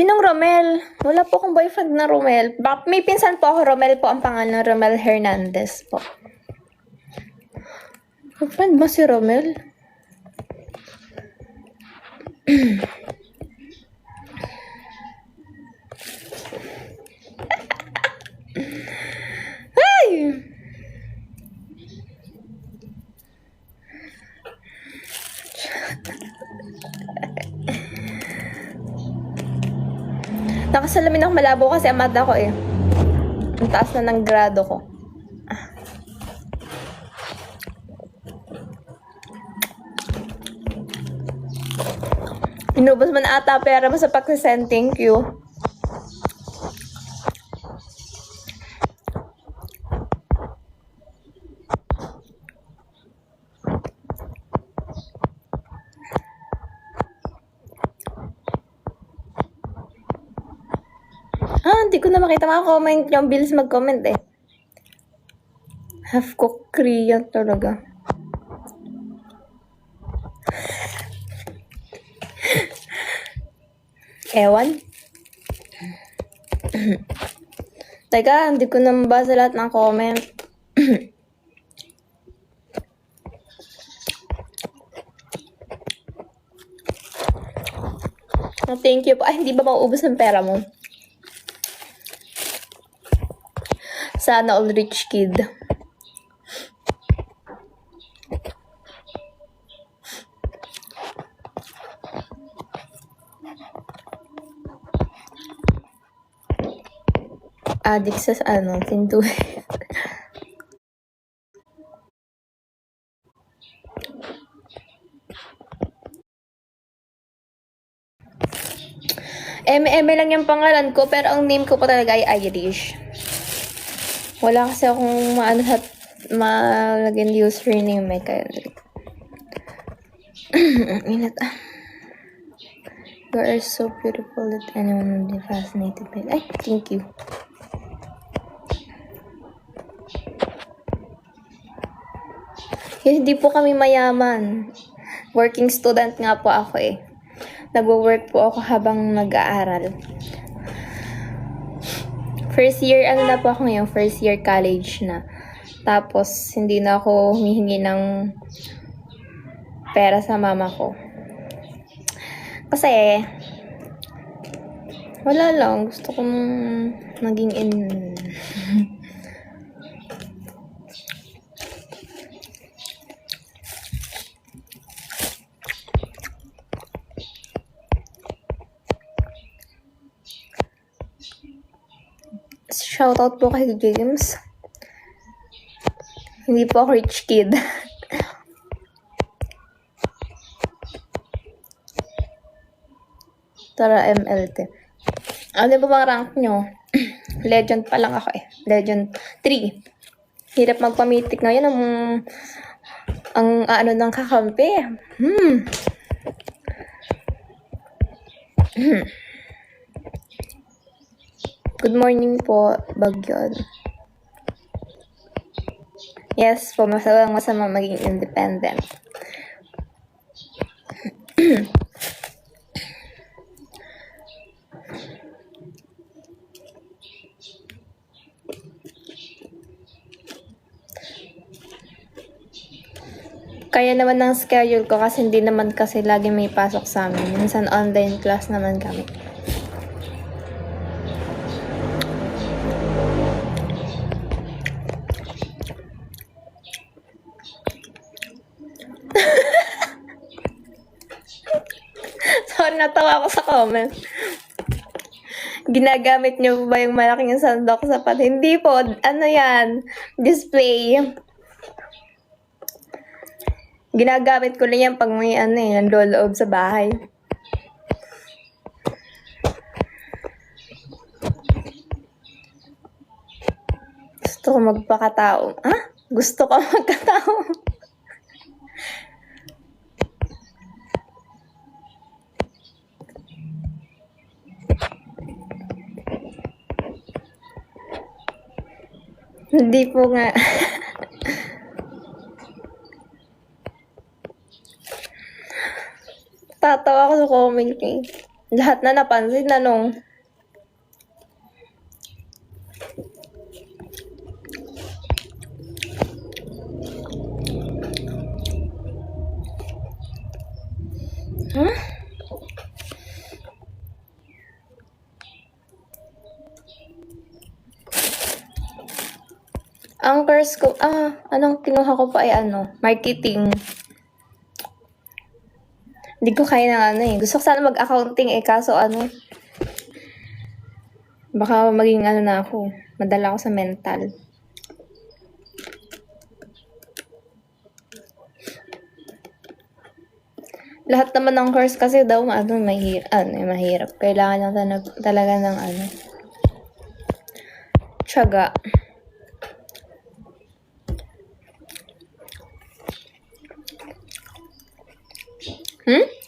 Sinong Romel? Wala po akong boyfriend na Romel. May pinsan po ako, Romel po ang pangalan, Romel Hernandez po. Friend ba si Romel? Ay! Nakasalamin ako, malabo kasi ang mata ko eh. Ang taas na ng grado ko. Inubos mo na ata pera mo sa pagsisend. Thank you. Hindi ko na makita mga comment yung bilis mag-comment eh. Half-cooked Korean talaga. Ewan. Teka, hindi ko na mabasa lahat ng comment. Thank you po. Ay, hindi ba mauubos ng pera mo? Sana all rich kid. Addict sa tinto. Eme lang yung pangalan ko, pero ang name ko pa talaga ay Irish. Wala kasi akong malagyan username eh, kaya inat You are so beautiful that anyone would be fascinated by. Ay, thank you. Hindi po kami mayaman. Working student nga po ako eh. Nagwo-work po ako habang nag-aaral. First year, na po ako ngayon? First year college na. Tapos, hindi na ako humihingi ng pera sa mama ko. Kasi, wala lang. Gusto kong naging Shoutout po kay James. Hindi po ako rich kid. Tara, MLT. Ano ba bang rank nyo? Legend pa lang ako eh. Legend 3. Hirap magpamitik ngayon ang ng kakampi. Good morning po, Bagyon. Yes po, masama maging independent. Kaya naman ng schedule ko kasi hindi naman kasi lagi may pasok sa amin. Minsan online class naman kami. Sorry, natawa ako sa comment. Ginagamit niyo ba yung malaking sandok sa pati? Hindi po. Ano yan? Display. Ginagamit ko lang yan pag may nandoloob sa bahay. Gusto ko magpakatao. Gusto ko magkatao. Hindi po nga. Tatawa ako sa comment eh. Lahat na napansin na nung huh? Ang course ko, anong kinuha ko pa ay marketing. Hindi ko kaya ng Gusto ko sana mag-accounting kaso baka maging na ako. Madala ako sa mental. Lahat naman ng course kasi daw mahirap. Kailangan lang talaga ng tiyaga. Hmm?